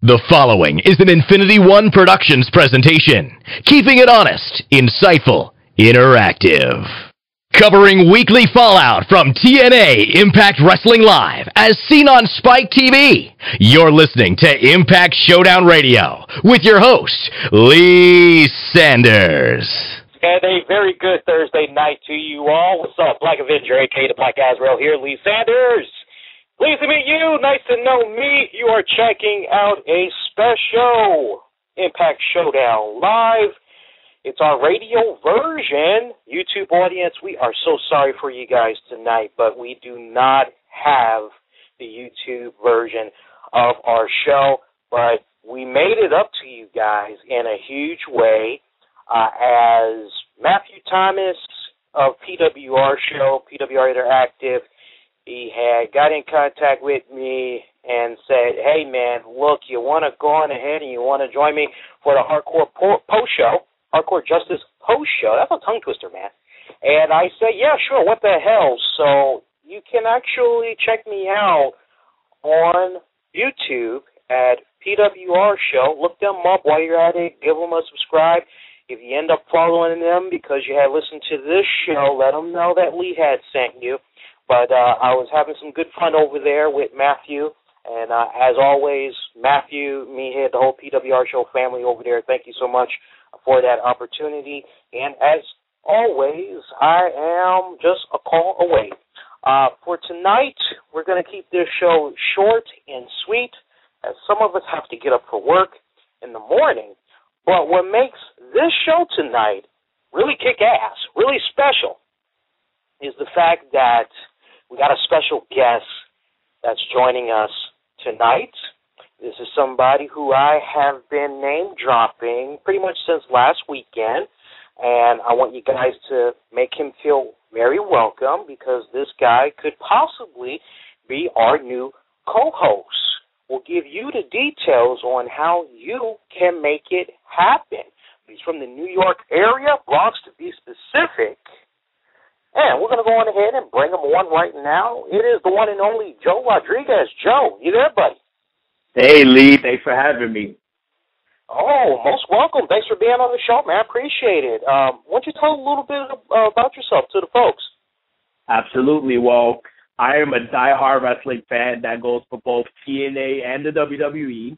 The following is an Infinity One Productions presentation, keeping it honest, insightful, interactive. Covering weekly fallout from TNA Impact Wrestling Live as seen on Spike TV. You're listening to Impact Showdown Radio with your host, Lee Sanders. And a very good Thursday night to you all. What's up? Black Avenger, a.k.a. the Black Azrael here, Lee Sanders. Pleased to meet you. Nice to know me. You are checking out a special Impact Showdown Live. It's our radio version. YouTube audience, we are so sorry for you guys tonight, but we do not have the YouTube version of our show, but we made it up to you guys in a huge way as Matthew Thomas of PWR Show, PWR Interactive. He had got in contact with me and said, hey, man, look, you want to go on ahead and you want to join me for the Hardcore Post Show, Hardcore Justice Post Show. That's a tongue twister, man. And I said, yeah, sure, what the hell? So you can actually check me out on YouTube at PWR Show. Look them up while you're at it. Give them a subscribe. If you end up following them because you had listened to this show, let them know that Lee had sent you. But I was having some good fun over there with Matthew. And as always, Matthew, me, the whole PWR Show family over there, thank you so much for that opportunity. And as always, I am just a call away. For tonight, we're going to keep this show short and sweet, as some of us have to get up for work in the morning. But what makes this show tonight really kick ass, really special, is the fact that we got a special guest that's joining us tonight. This is somebody who I have been name-dropping pretty much since last weekend, and I want you guys to make him feel very welcome because this guy could possibly be our new co-host. We'll give you the details on how you can make it happen. He's from the New York area, Bronx to be specific. And we're going to go on ahead and bring him on right now. It is the one and only Joe Rodriguez. Joe, you there, buddy? Hey, Lee. Thanks for having me. Oh, most welcome. Thanks for being on the show, man. I appreciate it. Why don't you tell a little bit about yourself to the folks? Absolutely. Well, I am a diehard wrestling fan that goes for both TNA and the WWE.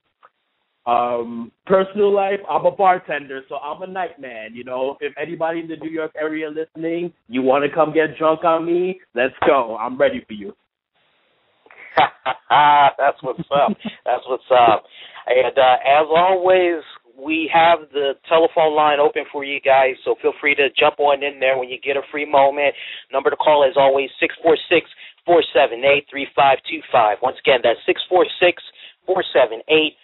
Personal life, I'm a bartender, so I'm a night man. You know, if anybody in the New York area listening, you want to come get drunk on me, let's go. I'm ready for you. That's what's up. That's what's up. And as always, we have the telephone line open for you guys, so feel free to jump on in there when you get a free moment. Number to call is always 646-478-3525. Once again, that's 646-478-3525.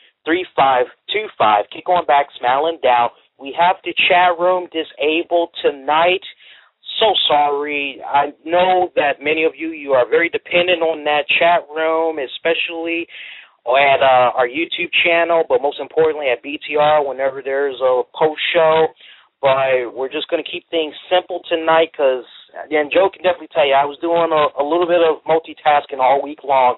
Keep going back, smiling down. We have the chat room disabled tonight. So sorry. I know that many of you are very dependent on that chat room, especially at our YouTube channel, but most importantly at BTR whenever there's a post show. But we're just going to keep things simple tonight because, again, Joe can definitely tell you, I was doing a little bit of multitasking all week long.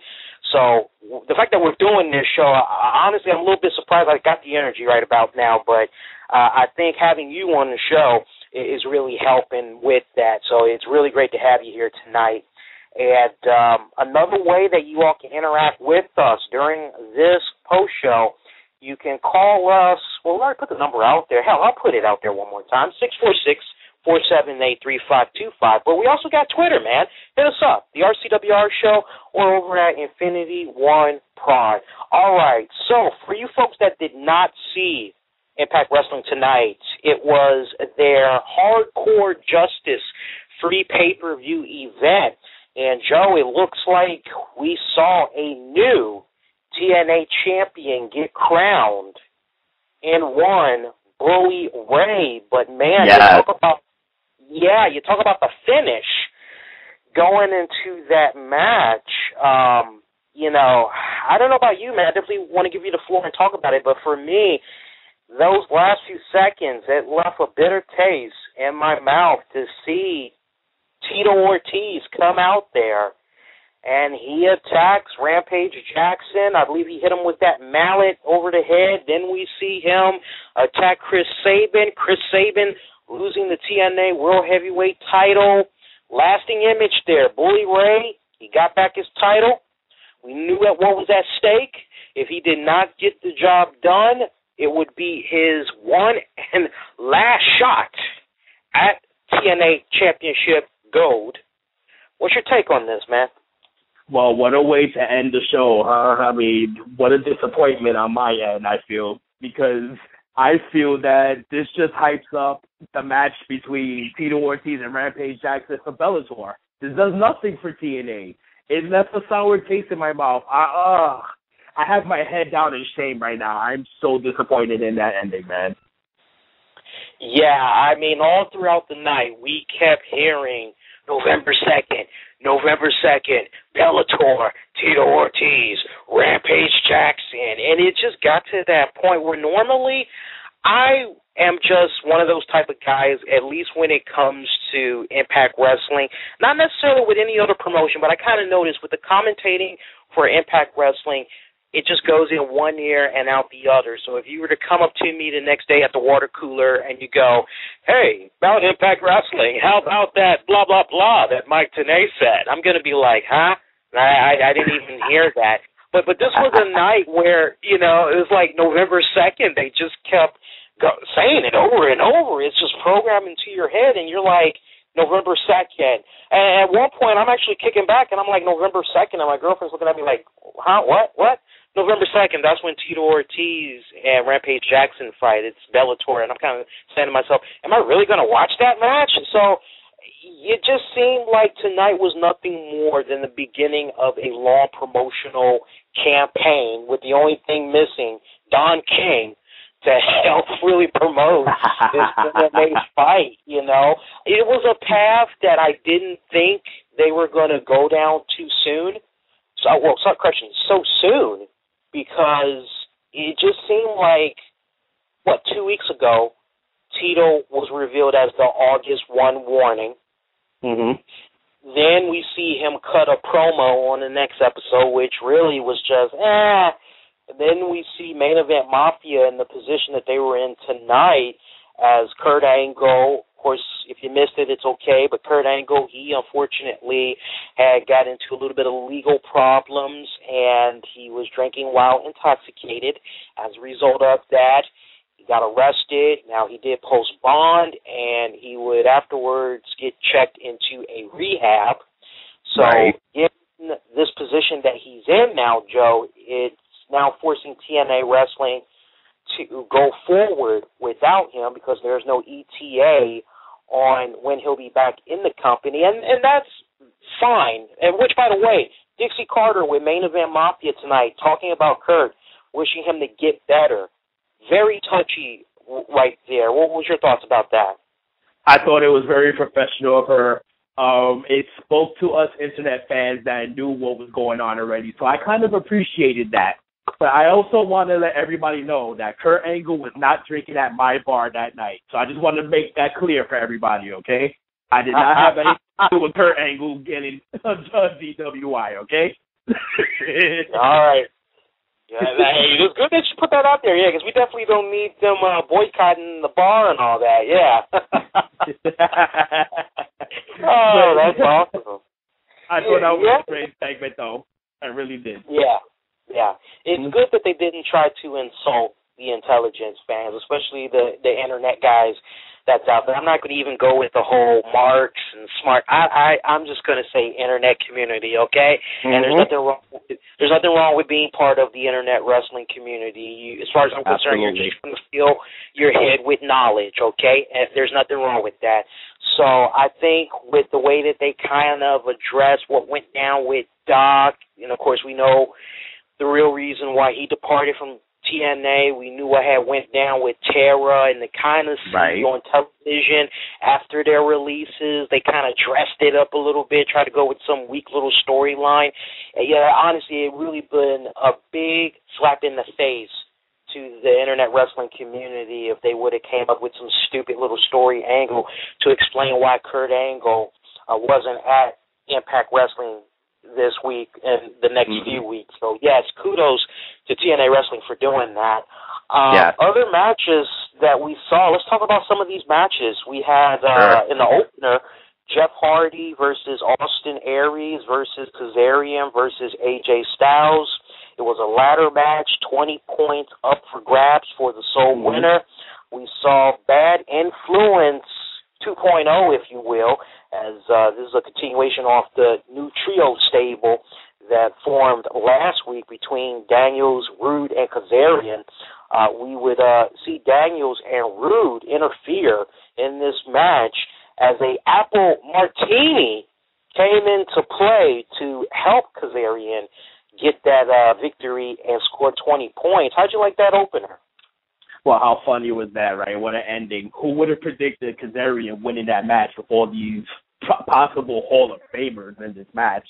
So the fact that we're doing this show, honestly, I'm a little bit surprised I got the energy right about now, but I think having you on the show is really helping with that. So it's really great to have you here tonight. And another way that you all can interact with us during this post show, you can call us. Well, we already put the number out there. Hell, I'll put it out there one more time, 646-478-3525. But we also got Twitter, man. Hit us up, the RCWR Show, or over at Infinity One Prod. All right, so for you folks that did not see Impact Wrestling tonight, it was their Hardcore Justice free pay-per-view event. And, Joe, it looks like we saw a new TNA champion get crowned in one Bully Ray. But, man, you talk about the finish going into that match. You know, I don't know about you, man. I definitely want to give you the floor and talk about it. But for me, those last few seconds, it left a bitter taste in my mouth to see Tito Ortiz come out there and he attacks Rampage Jackson. I believe he hit him with that mallet over the head. Then we see him attack Chris Sabin. Chris Sabin losing the TNA World Heavyweight title. Lasting image there. Bully Ray, he got back his title. We knew what was at stake. If he did not get the job done, it would be his one and last shot at TNA Championship Gold. What's your take on this, man? Well, what a way to end the show, huh? I mean, what a disappointment on my end, I feel, because I feel that this just hypes up the match between Tito Ortiz and Rampage Jackson for Bellator. This does nothing for TNA. It left a sour taste in my mouth. I have my head down in shame right now. I'm so disappointed in that ending, man. Yeah, I mean, all throughout the night, we kept hearing November 2nd, Bellator, Tito Ortiz, Rampage Jackson, and it just got to that point where normally I am just one of those type of guys, at least when it comes to Impact Wrestling, not necessarily with any other promotion, but I kind of noticed with the commentating for Impact Wrestling, it just goes in one ear and out the other. So if you were to come up to me the next day at the water cooler and you go, hey, about Impact Wrestling, how about that blah, blah, blah that Mike Tenay said? I'm going to be like, huh? I didn't even hear that. But this was a night where, you know, it was like November 2nd. They just kept saying it over and over. It's just programmed into your head, and you're like, November 2nd. And at one point, I'm actually kicking back, and I'm like, November 2nd, and my girlfriend's looking at me like, huh, what? November 2nd, that's when Tito Ortiz and Rampage Jackson fight. It's Bellator, and I'm kind of saying to myself, am I really going to watch that match? So it just seemed like tonight was nothing more than the beginning of a long promotional campaign with the only thing missing, Don King, to help really promote this MMA fight, you know. It was a path that I didn't think they were going to go down too soon. So soon, because it just seemed like, 2 weeks ago, Tito was revealed as the August 1 warning. Mm-hmm. Then we see him cut a promo on the next episode, which really was just, Then we see Main Event Mafia in the position that they were in tonight as Kurt Angle. Of course, if you missed it, it's okay, but Kurt Angle, he unfortunately had got into a little bit of legal problems, and he was drinking while intoxicated. As a result of that, he got arrested. Now, he did post bond, and he would afterwards get checked into a rehab. So, right. In this position that he's in now, Joe, it's now forcing TNA Wrestling to go forward without him because there's no ETA on when he'll be back in the company, and that's fine. And which, by the way, Dixie Carter with Main Event Mafia tonight talking about Kurt, wishing him to get better. Very touchy right there. What was your thoughts about that? I thought it was very professional of her. It spoke to us internet fans that knew what was going on already, so I kind of appreciated that. But I also want to let everybody know that Kurt Angle was not drinking at my bar that night. So I just want to make that clear for everybody, okay? I did not have anything to do with Kurt Angle getting a DWI, okay? All right. Yeah, hey, it was good that you put that out there, yeah, because we definitely don't need them boycotting the bar and all that, yeah. Oh, that's awesome. I thought that was a great segment, though. I really did. Yeah. Yeah, it's good that they didn't try to insult the intelligence fans, especially the internet guys that's out there. I'm not going to even go with the whole marks and smart. I'm just going to say internet community, okay? Mm-hmm. And there's nothing wrong with being part of the internet wrestling community. As far as I'm concerned, you're just going to fill your head with knowledge, okay? And there's nothing wrong with that. So I think with the way that they kind of addressed what went down with Doc, and of course we know the real reason why he departed from TNA. We knew what had went down with Tara, and the kind of see on television after their releases. They kind of dressed it up a little bit, tried to go with some weak little storyline. Yeah, honestly, it really been a big slap in the face to the internet wrestling community if they would have came up with some stupid little story angle to explain why Kurt Angle wasn't at Impact Wrestling this week and the next few weeks. So, yes, kudos to TNA Wrestling for doing that. Other matches that we saw, let's talk about some of these matches. We had in the opener, Jeff Hardy versus Austin Aries versus Kazarian versus AJ Styles. It was a ladder match, 20 points up for grabs for the sole winner. We saw Bad Influence 2.0, if you will, as this is a continuation off the new trio stable that formed last week between Daniels, Rude, and Kazarian. We would see Daniels and Rude interfere in this match as a Apple Martini came into play to help Kazarian get that victory and score 20 points. How'd you like that opener? Well, how funny was that, right? What an ending. Who would have predicted Kazarian winning that match with all these possible Hall of Famers in this match?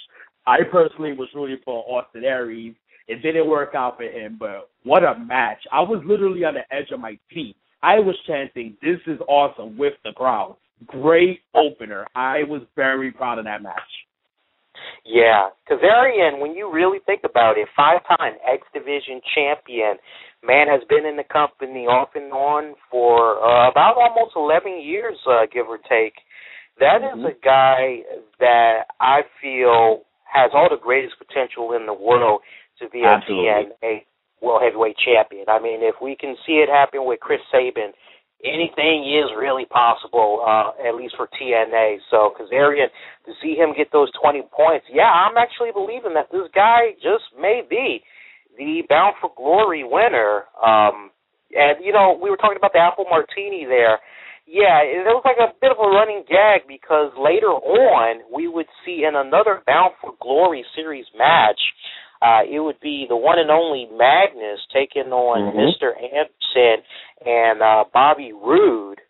I personally was rooting for Austin Aries. It didn't work out for him, but what a match. I was literally on the edge of my seat. I was chanting, "This is awesome," with the crowd. Great opener. I was very proud of that match. Yeah, Kazarian, when you really think about it, 5-time X Division champion, man has been in the company off and on for about almost 11 years, give or take. That is a guy that I feel has all the greatest potential in the world to be a TNA World Heavyweight Champion. I mean, if we can see it happen with Chris Sabin, anything is really possible, at least for TNA. So Kazarian, to see him get those 20 points, yeah, I'm actually believing that this guy just may be the Bound for Glory winner. And, you know, we were talking about the Apple Martini there. Yeah, it was like a bit of a running gag because later on we would see in another Bound for Glory series match, it would be the one and only Magnus taking on Mr. Anderson and Bobby Roode.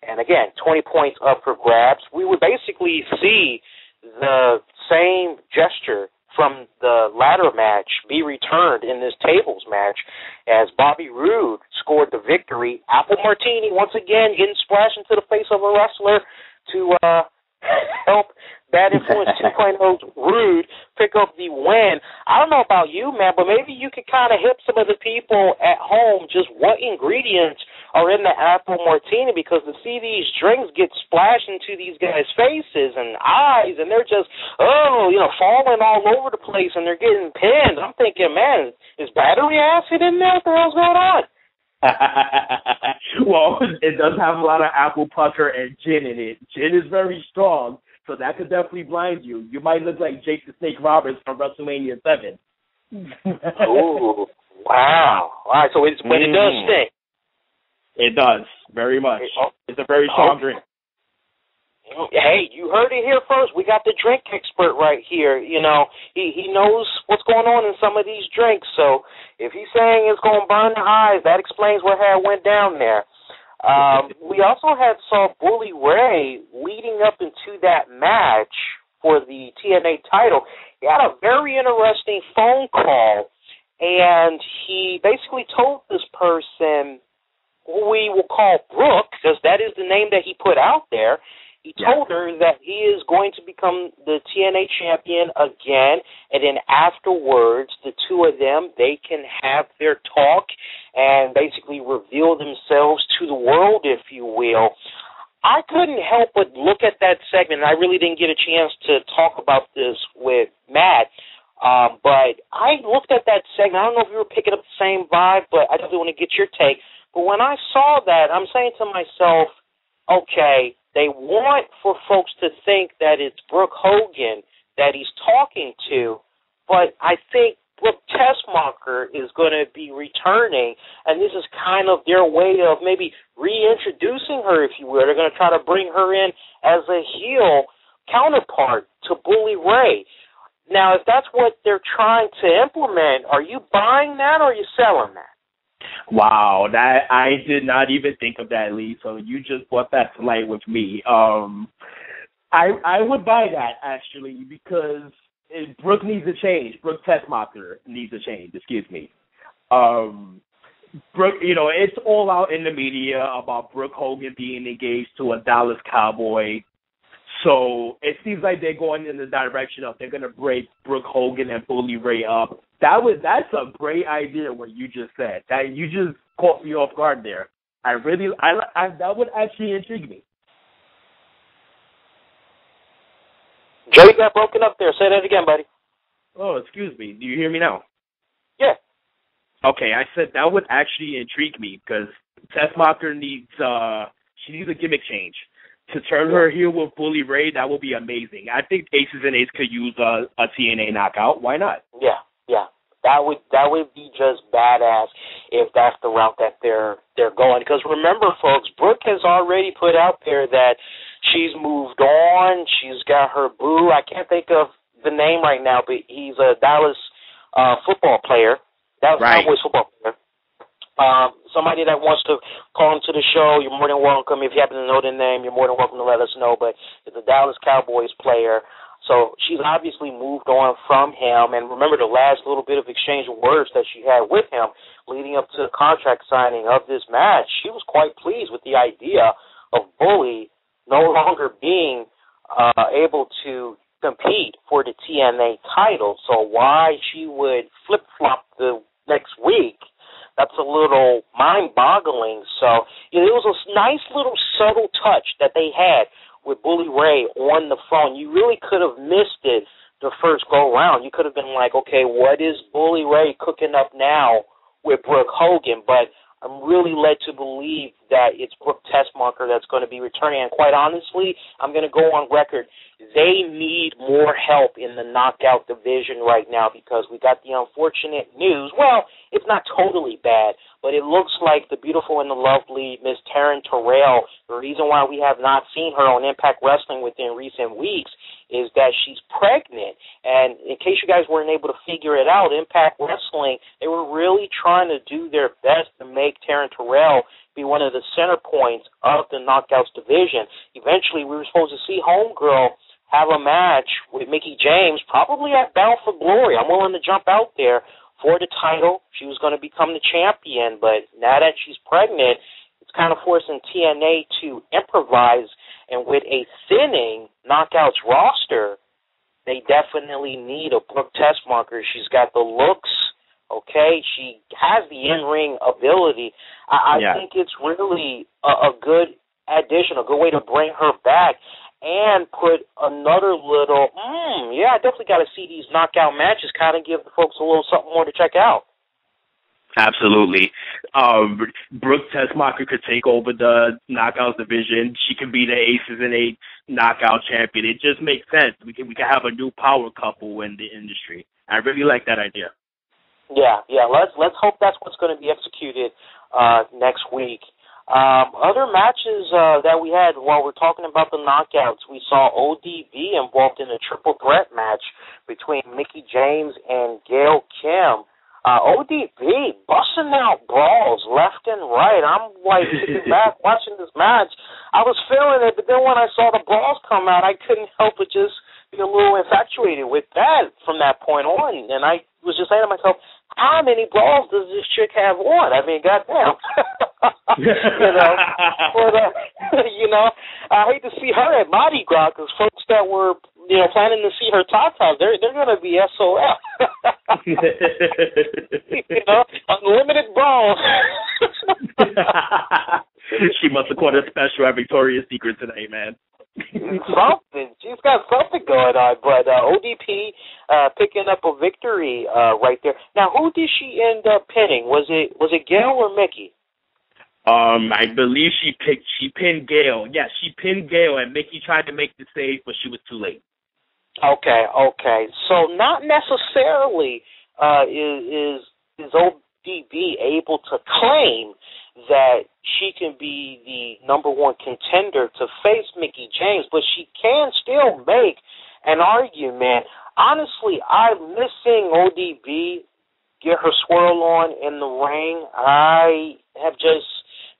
And again, 20 points up for grabs. We would basically see the same gesture from the ladder match be returned in this tables match as Bobby Roode scored the victory. Apple Martini, once again, getting splashed into the face of a wrestler to help Bad Influence 2.0's Rude pick up the win. I don't know about you, man, but maybe you could kind of hip some of the people at home just what ingredients are in the Apple Martini, because to see these drinks get splashed into these guys' faces and eyes, and they're just, falling all over the place, and they're getting pinned. I'm thinking, man, is battery acid in there? What the hell's going on? Well, it does have a lot of apple pucker and gin in it. Gin is very strong, so that could definitely blind you. You might look like Jake the Snake Roberts from WrestleMania 7. Ooh, wow. All right, so it does stink. It does, very much. It's a very strong drink. Hey, you heard it here first. We got the drink expert right here. You know, he knows what's going on in some of these drinks. So if he's saying it's going to burn the eyes, that explains what had went down there. We also saw Bully Ray leading up into that match for the TNA title. He had a very interesting phone call, and he basically told this person, who we will call Brooke, because that is the name that he put out there. He told her that he is going to become the TNA champion again, and then afterwards, the two of them, they can have their talk and basically reveal themselves to the world, if you will. I couldn't help but look at that segment, and I really didn't get a chance to talk about this with Matt, but I looked at that segment. I don't know if you were picking up the same vibe, but I definitely want to get your take. But when I saw that, I'm saying to myself, okay, they want for folks to think that it's Brooke Hogan that he's talking to, but I think Brooke Tessmacher is going to be returning, and this is kind of their way of maybe reintroducing her, if you will. They're going to try to bring her in as a heel counterpart to Bully Ray. Now, if that's what they're trying to implement, are you buying that or are you selling that? Wow, that I did not even think of that, Lee. So you just brought that to light with me. I would buy that actually because Brooke needs a change. Brooke Tessmacher needs a change. Excuse me. Brooke, it's all out in the media about Brooke Hogan being engaged to a Dallas Cowboy. So it seems like they're going in the direction of they're going to break Brooke Hogan and Bully Ray up. That's a great idea what you just said. That you just caught me off guard there. I that would actually intrigue me. Joe, you got broken up there. Say that again, buddy. Oh, excuse me. Do you hear me now? Yeah. Okay, I said that would actually intrigue me because Tessmacher needs a gimmick change. To turn her heel with Bully Ray, that would be amazing. I think Aces and Eights could use a TNA knockout. Why not? Yeah. That would be just badass if that's the route that they're going. Because remember, folks, Brooke has already put out there that she's moved on. She's got her boo. I can't think of the name right now, but he's a Dallas football player. Dallas Cowboys football player. Somebody that wants to call into the show, you're more than welcome. If you happen to know the name, you're more than welcome to let us know. But it's a Dallas Cowboys player. So she's obviously moved on from him. And remember the last little bit of exchange of words that she had with him leading up to the contract signing of this match. She was quite pleased with the idea of Bully no longer being able to compete for the TNA title. So why she would flip-flop the next week, that's a little mind-boggling. So it was a nice little subtle touch that they had with Bully Ray on the phone. You really could have missed it the first go-round. You could have been like, okay, what is Bully Ray cooking up now with Brooke Hogan? But I'm really led to believe that it's Brooke Tessmacher that's going to be returning. And quite honestly, I'm going to go on record. They need more help in the knockout division right now because we got the unfortunate news. Well, it's not totally bad, but it looks like the beautiful and the lovely Miss Taryn Terrell, the reason why we have not seen her on Impact Wrestling within recent weeks is that she's pregnant. And in case you guys weren't able to figure it out, Impact Wrestling, they were really trying to do their best to make Taryn Terrell be one of the center points of the Knockouts division. Eventually, we were supposed to see Homegirl have a match with Mickie James, probably at Bound for Glory. I'm willing to jump out there for the title. She was going to become the champion, but now that she's pregnant, it's kind of forcing TNA to improvise. And with a thinning Knockouts roster, they definitely need a Brooke Tessmacher. She's got the looks, okay? She has the in-ring ability. I think it's really a good addition, a good way to bring her back and put another little, I definitely got to see these knockout matches, kind of give the folks a little something more to check out. Absolutely. Brooke Tessmacher could take over the Knockouts division. She could be the Aces and Eights knockout champion. It just makes sense. We can have a new power couple in the industry. I really like that idea. Yeah. Let's hope that's what's going to be executed next week. Other matches that we had while we're talking about the knockouts, we saw ODB involved in a triple threat match between Mickie James and Gail Kim. ODB busting out brawls left and right. I'm like sitting back watching this match. I was feeling it, but then when I saw the brawls come out, I couldn't help but just be a little infatuated with that from that point on. And I was just saying to myself, how many brawls does this chick have on? I mean, goddamn. I hate to see her at Mardi Gras because folks that were, planning to see her tatas, they're going to be SOL. Unlimited brawls. She must have caught a special at Victoria's Secret today, man. Something. She's got something going on. But ODP picking up a victory right there. Now, who did she end up pinning? Was it Gail or Mickie? I believe she pinned Gail. Yes, she pinned Gail, and Mickie tried to make the save, but she was too late. Okay. So not necessarily is ODB able to claim that she can be the number one contender to face Mickie James, but she can still make an argument. Honestly, I'm missing ODB get her swirl on in the ring. I have just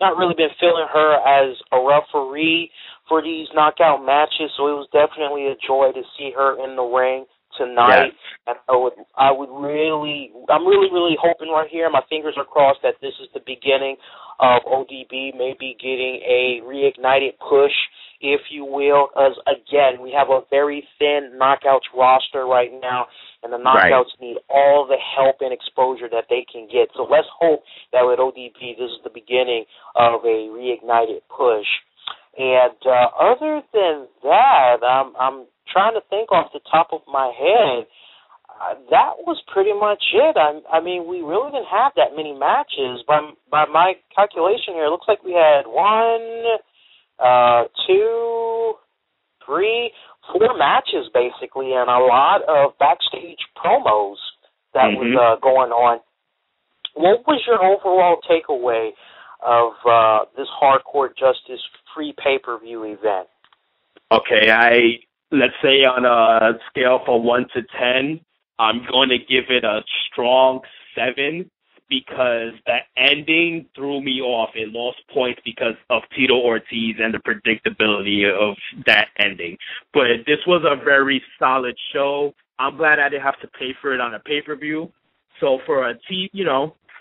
not really been feeling her as a referee for these knockout matches, so it was definitely a joy to see her in the ring tonight. Yes. And I'm really hoping right here, my fingers are crossed, that this is the beginning of ODB maybe getting a reignited push if you will, as again, we have a very thin Knockouts roster right now, and the Knockouts need all the help and exposure that they can get. So let's hope that with ODB, this is the beginning of a reignited push. And other than that, I'm trying to think off the top of my head. That was pretty much it. I mean, we really didn't have that many matches. By my calculation here, it looks like we had 1, 2, 3, 4 matches basically, and a lot of backstage promos that was going on. What was your overall takeaway of this Hardcore Justice free pay-per-view event? Okay, let's say on a scale from 1 to 10, I'm going to give it a strong 7 because the ending threw me off. It lost points because of Tito Ortiz and the predictability of that ending. But this was a very solid show. I'm glad I didn't have to pay for it on a pay-per-view. So for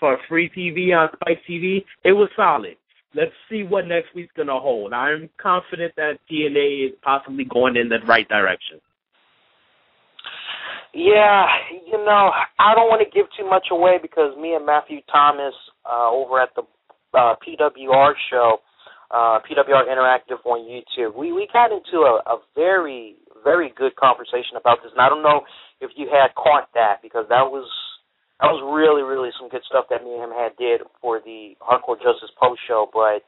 for free TV on Spike TV, it was solid. Let's see what next week's going to hold. I'm confident that TNA is possibly going in the right direction. Yeah, I don't want to give too much away because me and Matthew Thomas over at the PWR show, PWR Interactive on YouTube, we got into a very, very good conversation about this. And I don't know if you had caught that because that was really, really some good stuff that me and him had did for the Hardcore Justice post show. But,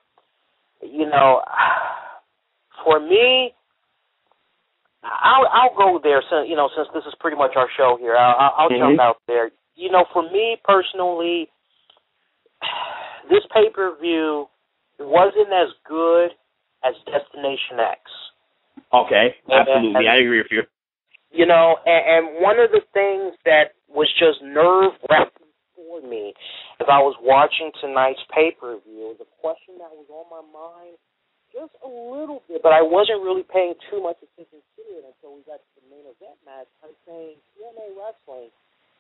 for me, I'll go there, since this is pretty much our show here. I'll jump out there. For me personally, this pay-per-view wasn't as good as Destination X. Okay, absolutely. I agree with you. And one of the things that was just nerve-wracking for me as I was watching tonight's pay-per-view, the question that was on my mind just a little bit, but I wasn't really paying too much attention to it until we got to the main event match. I'm saying, TNA Wrestling,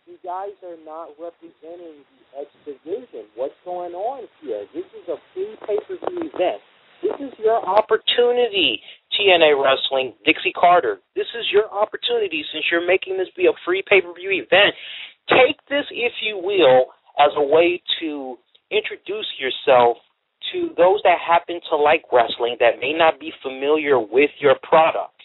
you guys are not representing the X division. What's going on here? This is a free pay-per-view event. This is your opportunity, TNA Wrestling, Dixie Carter. This is your opportunity since you're making this be a free pay-per-view event. Take this, if you will, as a way to introduce yourself to those that happen to like wrestling that may not be familiar with your product.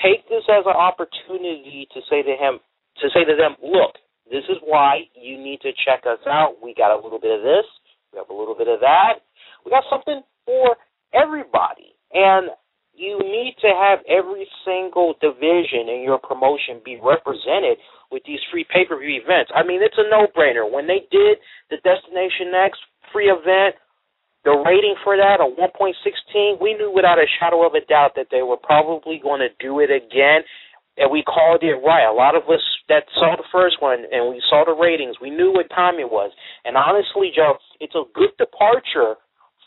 Take this as an opportunity to say to them, look, this is why you need to check us out. We got a little bit of this. We have a little bit of that. We got something for everybody. And you need to have every single division in your promotion be represented with these free pay-per-view events. I mean, it's a no-brainer. When they did the Destination X free event, the rating for that, a 1.16, we knew without a shadow of a doubt that they were probably going to do it again, and we called it right. A lot of us that saw the first one and we saw the ratings, we knew what time it was. And honestly, Joe, it's a good departure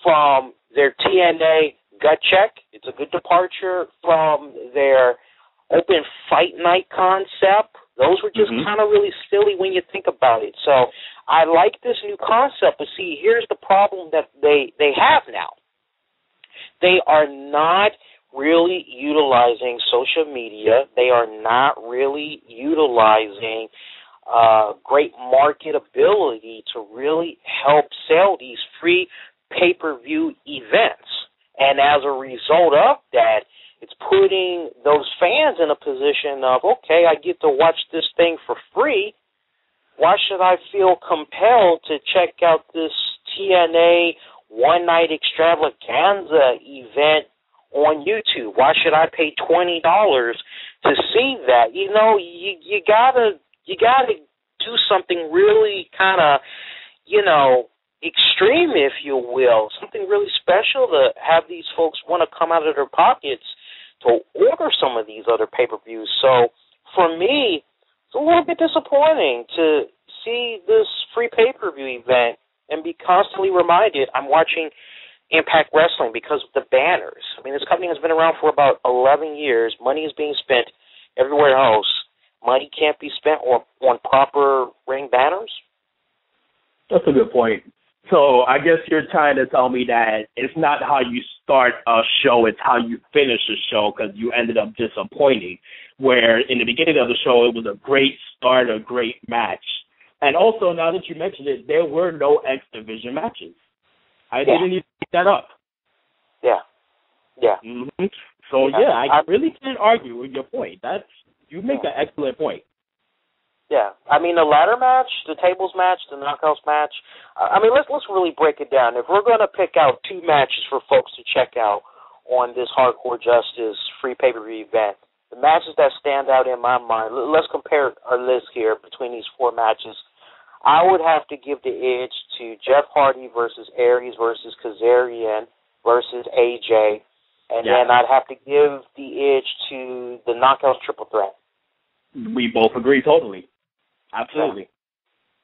from their TNA gut check. It's a good departure from their open fight night concept. Those were just kind of really silly when you think about it. So I like this new concept, but see, here's the problem that they have now. They are not really utilizing social media. They are not really utilizing great marketability to really help sell these free pay-per-view events. And as a result of that, it's putting those fans in a position of, okay, I get to watch this thing for free. Why should I feel compelled to check out this TNA one-night extravaganza event on YouTube? Why should I pay $20 to see that? You gotta do something really kind of, extreme, if you will, something really special to have these folks want to come out of their pockets to order some of these other pay-per-views. So for me, it's a little bit disappointing to see this free pay-per-view event and be constantly reminded I'm watching Impact Wrestling because of the banners. I mean, this company has been around for about 11 years. Money is being spent everywhere else. Money can't be spent on proper ring banners? That's a good point. So I guess you're trying to tell me that it's not how you start a show, it's how you finish a show, because you ended up disappointing. Where in the beginning of the show, it was a great start, a great match. And also, now that you mentioned it, there were no X Division matches. I didn't even pick that up. Yeah. Yeah. Mm-hmm. So, yeah, I really can't argue with your point. You make an excellent point. Yeah. I mean, the ladder match, the tables match, the knockouts match, I mean, let's really break it down. If we're going to pick out 2 matches for folks to check out on this Hardcore Justice free pay-per-view event, the matches that stand out in my mind, let's compare our list here between these 4 matches. I would have to give the edge to Jeff Hardy versus Aries versus Kazarian versus AJ, and then I'd have to give the edge to the Knockouts Triple Threat. We both agree totally. Absolutely.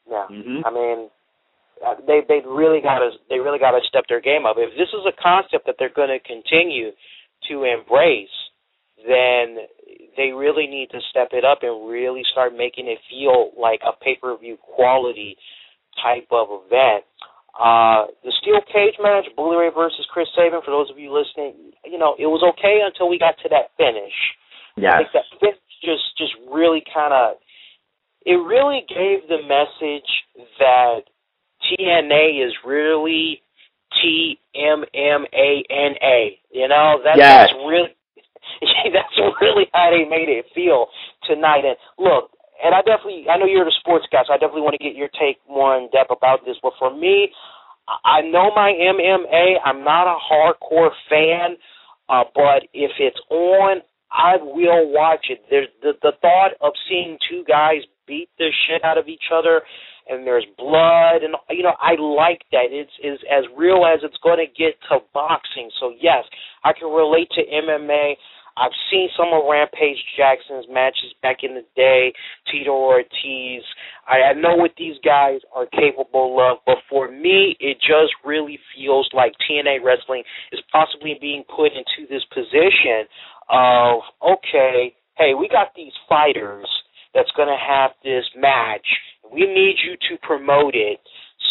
Yeah. I mean, they really got to step their game up. If this is a concept that they're going to continue to embrace, then they really need to step it up and really start making it feel like a pay-per-view quality type of event. The steel cage match, Bully Ray versus Chris Sabin, for those of you listening, it was okay until we got to that finish. Yes. I think that finish just really it really gave the message that TNA is really TMMANA. That's really that's really how they made it feel tonight. And look, and I know you're the sports guy, so I definitely want to get your take more in depth about this. But for me, I know my MMA. I'm not a hardcore fan, but if it's on, I will watch it. There's the thought of seeing 2 guys beat the shit out of each other, and there's blood, and I like that. It's as real as it's going to get to boxing. So yes, I can relate to MMA. I've seen some of Rampage Jackson's matches back in the day, Tito Ortiz. I know what these guys are capable of, but for me, it just really feels like TNA Wrestling is possibly being put into this position of, okay, hey, we got these fighters that's going to have this match. We need you to promote it.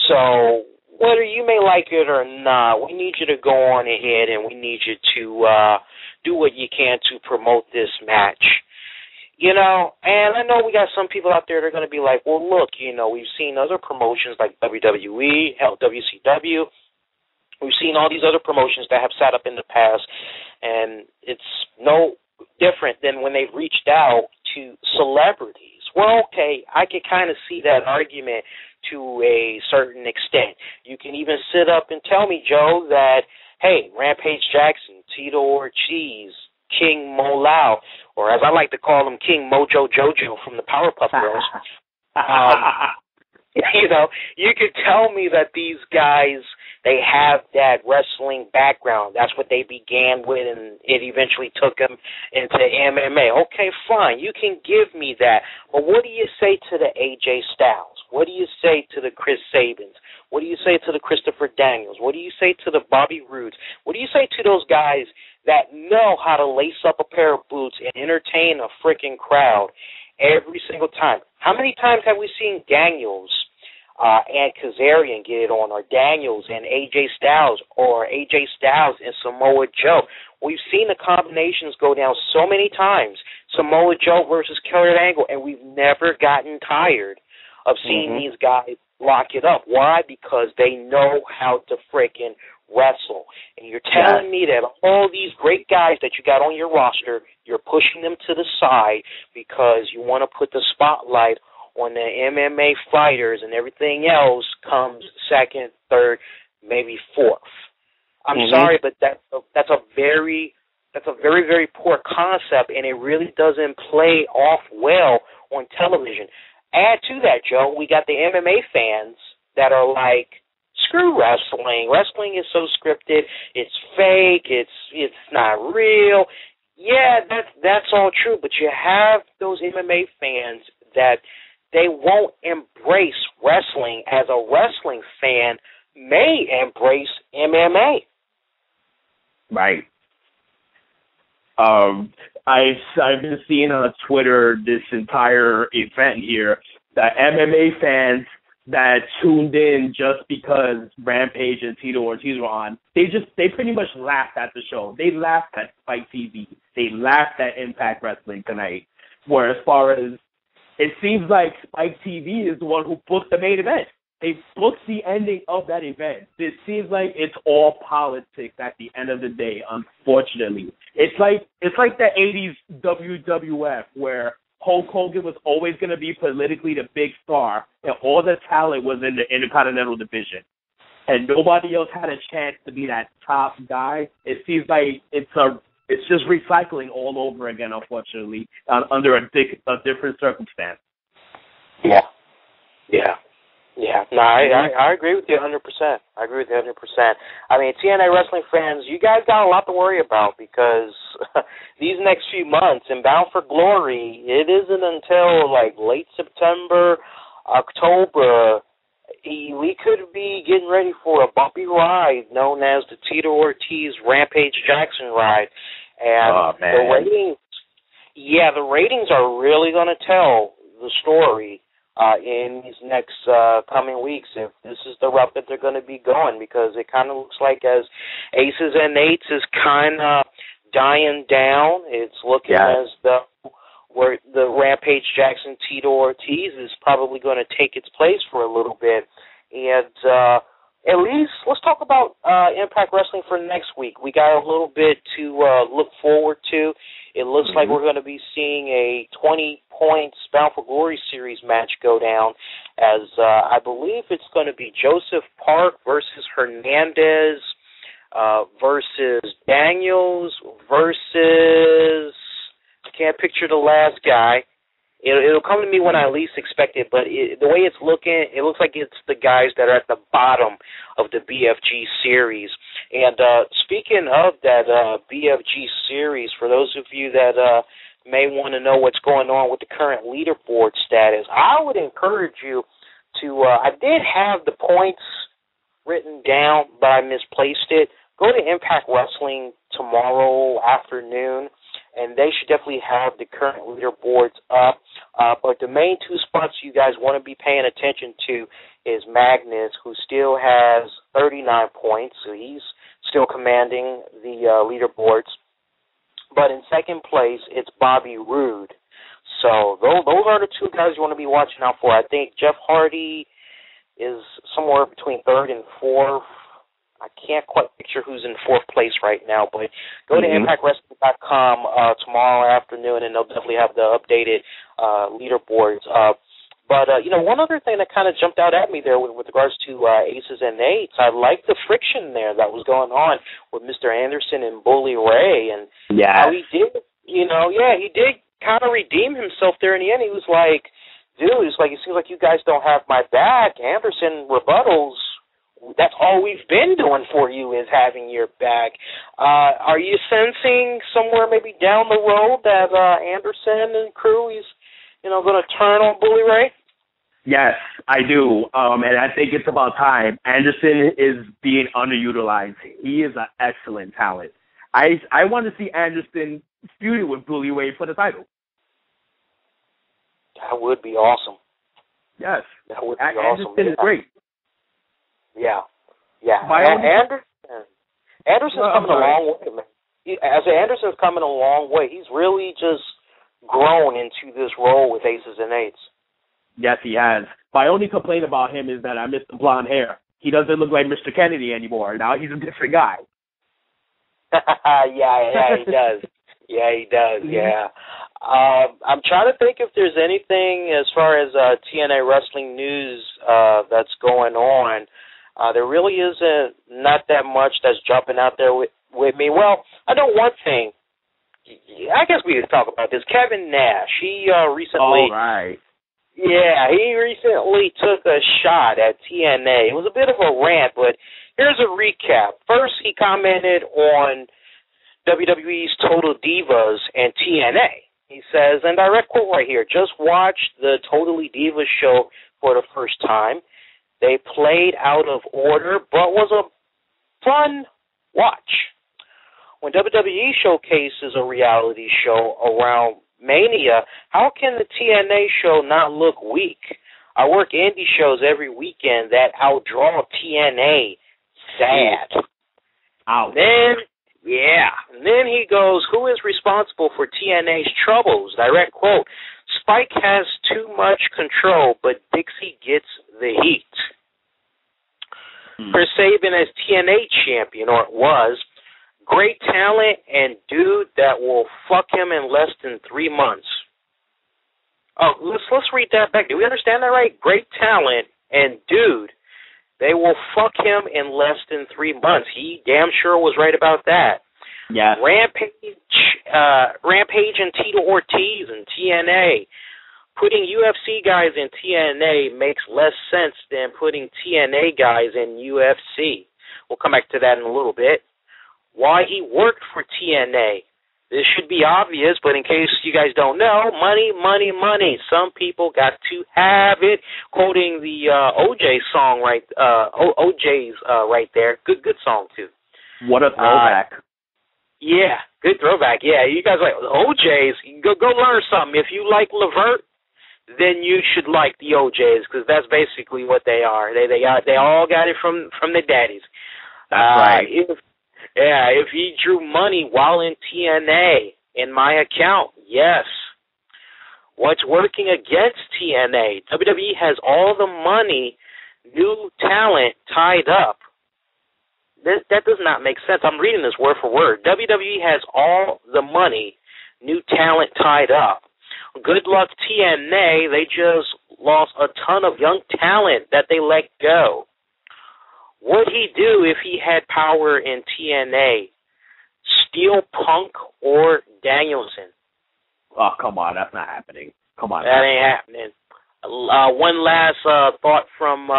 So whether you may like it or not, we need you to go on ahead and we need you to do what you can to promote this match. And I know we got some people out there that are going to be like, well, look, we've seen other promotions like WWE, hell, WCW. We've seen all these other promotions that have sat up in the past, and it's no different than when they've reached out to celebrities. Well, okay, I can kind of see that argument to a certain extent. You can even sit up and tell me, Joe, that, hey, Rampage Jackson, Tito Ortiz, King Molau, or as I like to call him, King Mojo Jojo from the Powerpuff Girls, you could tell me that these guys, they have that wrestling background. That's what they began with, and it eventually took them into MMA. Okay, fine. You can give me that. But what do you say to the AJ Styles? What do you say to the Chris Sabins? What do you say to the Christopher Daniels? What do you say to the Bobby Roodes? What do you say to those guys that know how to lace up a pair of boots and entertain a freaking crowd every single time? How many times have we seen Daniels and Kazarian get it on, or Daniels and AJ Styles, or AJ Styles and Samoa Joe? We've seen the combinations go down so many times, Samoa Joe versus Kurt Angle, and we've never gotten tired of seeing these guys lock it up. Why? Because they know how to freaking wrestle. And you're telling me that all these great guys that you got on your roster, you're pushing them to the side because you want to put the spotlight on the MMA fighters, and everything else comes second, third, maybe fourth. I'm sorry, but that's a very, very poor concept, and it really doesn't play off well on television. Add to that, Joe, we got the MMA fans that are like, screw wrestling. Wrestling is so scripted. It's fake. It's not real. Yeah, that's all true, but you have those MMA fans that they won't embrace wrestling as a wrestling fan may embrace MMA. Right. I've been seeing on Twitter this entire event here that MMA fans that tuned in just because Rampage and Tito Ortiz were on, they pretty much laughed at the show. They laughed at Spike TV. They laughed at Impact Wrestling tonight. Where as far as it seems like Spike TV is the one who booked the main event. They booked the ending of that event. It seems like it's all politics at the end of the day, unfortunately. It's like the 80s WWF where Hulk Hogan was always going to be politically the big star, and all the talent was in the Intercontinental Division. And nobody else had a chance to be that top guy. It seems like it's just recycling all over again, unfortunately, under a different circumstance. Yeah. No, I agree with you 100%. I agree with you 100%. I mean, TNA wrestling fans, you guys got a lot to worry about because these next few months in Bound for Glory, it isn't until like late September, October, we could be getting ready for a bumpy ride known as the Tito Ortiz Rampage Jackson ride. And the ratings are really going to tell the story in these next coming weeks, if this is the route that they're going to be going, because it kind of looks like as Aces and Eights is kind of dying down, it's looking as though where the Rampage Jackson Tito Ortiz is probably going to take its place for a little bit. And at least let's talk about Impact Wrestling for next week. We got a little bit to look forward to. It looks like we're going to be seeing a 20-point Bound for Glory series match go down, as I believe it's going to be Joseph Park versus Hernandez versus Daniels versus, I can't picture the last guy. It'll come to me when I least expect it, but the way it's looking, it looks like it's the guys that are at the bottom of the BFG series. And speaking of that BFG series, for those of you that may want to know what's going on with the current leaderboard status, I would encourage you to, I did have the points written down, but I misplaced it. Go to Impact Wrestling tomorrow afternoon, and they should definitely have the current leaderboards up. But the main two spots you guys want to be paying attention to is Magnus, who still has 39 points, so he's still commanding the leaderboards. But in second place, it's Bobby Roode. So those are the two guys you want to be watching out for. I think Jeff Hardy is somewhere between third and fourth. I can't quite picture who's in fourth place right now, but go to ImpactWrestling.com tomorrow afternoon, and they'll definitely have the updated leaderboards. But one other thing that kind of jumped out at me there with regards to Aces and Eights, I like the friction there that was going on with Mr. Anderson and Bully Ray, and how he did, he did kind of redeem himself there in the end. He was like, dude, it seems like you guys don't have my back. Anderson rebuttals, that's all we've been doing for you is having your back. Are you sensing somewhere maybe down the road that Anderson and crew is, going to turn on Bully Ray? Yes, I do. And I think it's about time. Anderson is being underutilized. He is an excellent talent. I want to see Anderson feuding with Bully Ray for the title. That would be awesome. Yes. That would be awesome. Anderson is great. Yeah. Anderson's coming a long way, man. Anderson's coming a long way. He's really just grown into this role with Aces and Eights. Yes, he has. My only complaint about him is that I miss the blonde hair. He doesn't look like Mr. Kennedy anymore. Now he's a different guy. Yeah, he does. Yeah, he does, yeah. I'm trying to think if there's anything as far as TNA wrestling news that's going on. There really isn't not that much that's jumping out there with me. Well, I know one thing. I guess we could talk about this. Kevin Nash, he recently... All right. Yeah, he recently took a shot at TNA. It was a bit of a rant, but here's a recap. First, he commented on WWE's Total Divas and TNA. He says, and direct quote right here, just watched the Totally Divas show for the first time. They played out of order, but was a fun watch. When WWE showcases a reality show around Mania, how can the TNA show not look weak? I work indie shows every weekend that outdraw TNA. Sad. Ouch. And then he goes, who is responsible for TNA's troubles? Direct quote, Spike has too much control, but Dixie gets the heat. Chris Sabin as TNA champion, or it was, great talent and dude that will fuck him in less than 3 months. Oh, let's read that back. Do we understand that right? Great talent and dude, they will fuck him in less than 3 months. He damn sure was right about that. Yeah. Rampage and Tito Ortiz and TNA. Putting UFC guys in TNA makes less sense than putting TNA guys in UFC. We'll come back to that in a little bit. Why he worked for TNA. This should be obvious, but in case you guys don't know, money, money, money. Some people got to have it. Quoting the OJ song OJ's right there. Good song too. What a throwback. Yeah, good throwback. Yeah, you guys like OJ's. Go learn something. If you like Levert, then you should like the OJ's because that's basically what they are. They all got it from their daddies. That's right. If he drew money while in TNA, in my account, yes. What's working against TNA? WWE has all the money, new talent tied up. That does not make sense. I'm reading this word for word. WWE has all the money, new talent tied up. Good luck TNA. They just lost a ton of young talent that they let go. What'd he do if he had power in TNA? Steal Punk or Danielson? Oh, come on. That's not happening. Come on. That ain't happening. One last thought from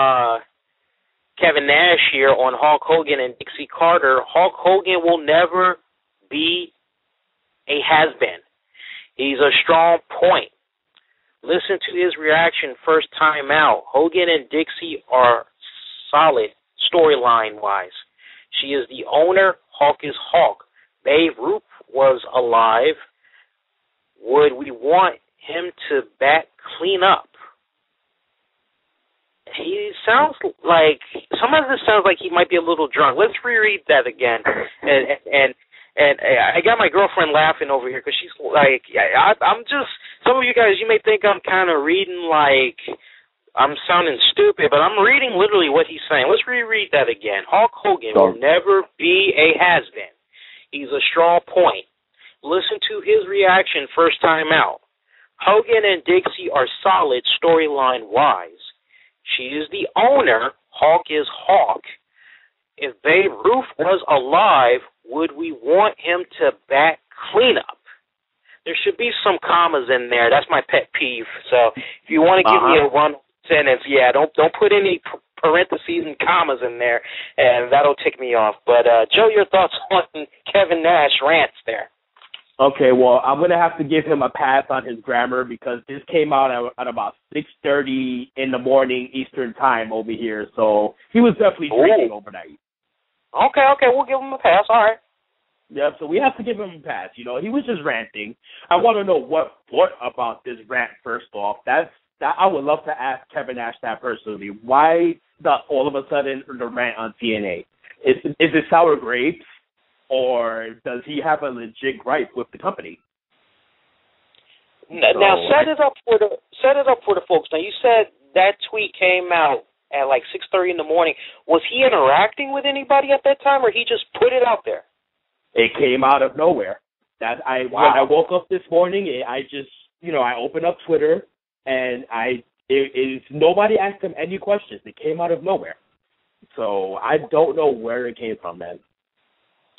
Kevin Nash here on Hulk Hogan and Dixie Carter. Hulk Hogan will never be a has-been. He's a strong point. Listen to his reaction first time out. Hogan and Dixie are solid storyline-wise. She is the owner. Hulk is Hulk. Babe Ruth was alive. Would we want him to back clean up? He sounds like, some of this sounds like he might be a little drunk. Let's reread that again. And I got my girlfriend laughing over here because she's like, I'm just, some of you guys, you may think I'm kind of reading like I'm sounding stupid, but I'm reading literally what he's saying. Let's reread that again. Hulk Hogan will never be a has-been. He's a strong point. Listen to his reaction first time out. Hogan and Dixie are solid storyline-wise. She is the owner. Hulk is Hulk. If Babe Ruth was alive, would we want him to back cleanup? There should be some commas in there. That's my pet peeve. So if you want to give me a one sentence, don't put any parentheses and commas in there, and that'll tick me off. But Joe, your thoughts on Kevin Nash rants there? Okay, well, I'm going to have to give him a pass on his grammar because this came out at about 6:30 in the morning Eastern time over here, so he was definitely drinking overnight. Okay, we'll give him a pass, all right. Yeah, so we have to give him a pass. You know, he was just ranting. I want to know what about this rant first off. That I would love to ask Kevin Nash that personally. Why all of a sudden the rant on TNA? Is it sour grapes? Or does he have a legit gripe with the company? Now set it up for the folks. Now you said that tweet came out at like 6:30 in the morning. Was he interacting with anybody at that time, or he just put it out there? It came out of nowhere. When I woke up this morning, I just I opened up Twitter and nobody asked him any questions. It came out of nowhere. So I don't know where it came from, man.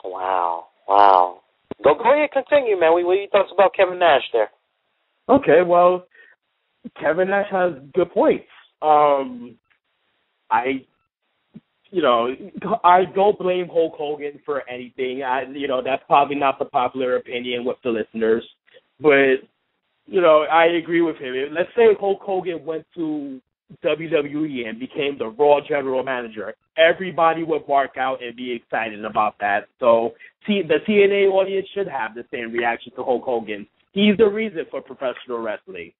Wow. Go ahead, continue, man. What are your thoughts about Kevin Nash there? Okay, well, Kevin Nash has good points. I don't blame Hulk Hogan for anything. That's probably not the popular opinion with the listeners, but I agree with him. Let's say Hulk Hogan went to WWE and became the Raw general manager. Everybody would bark out and be excited about that. So the TNA audience should have the same reaction to Hulk Hogan. He's the reason for professional wrestling.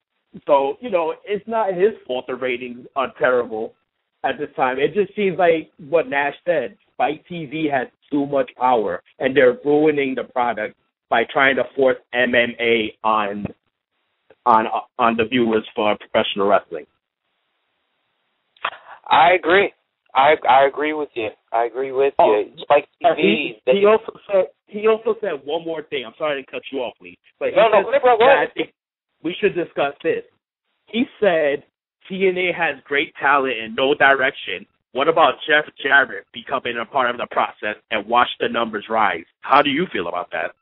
So, it's not his fault the ratings are terrible at this time. It just seems like what Nash said. Fight TV has too much power, and they're ruining the product by trying to force MMA on the viewers for professional wrestling. I agree. I agree with you. I agree with you. Spike TV. He also said one more thing. I'm sorry to cut you off, Lee. But I think we should discuss this. He said TNA has great talent and no direction. What about Jeff Jarrett becoming a part of the process and watch the numbers rise? How do you feel about that?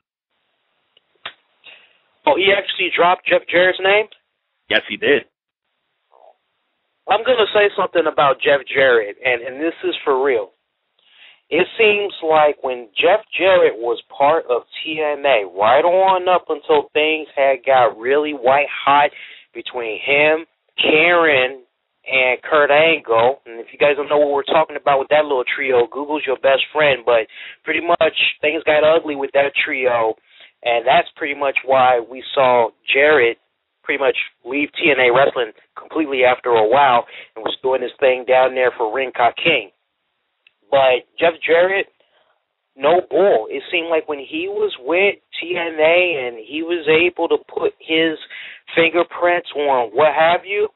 Oh, he actually dropped Jeff Jarrett's name? Yes, he did. I'm going to say something about Jeff Jarrett, and this is for real. It seems like when Jeff Jarrett was part of TNA, right on up until things had got really white hot between him, Karen, and Kurt Angle, and if you guys don't know what we're talking about with that little trio, Google's your best friend, but pretty much things got ugly with that trio, and that's pretty much why we saw Jarrett pretty much leave TNA Wrestling completely after a while and was doing his thing down there for Ring Ka King. But Jeff Jarrett, no bull. It seemed like when he was with TNA and he was able to put his fingerprints on what have you,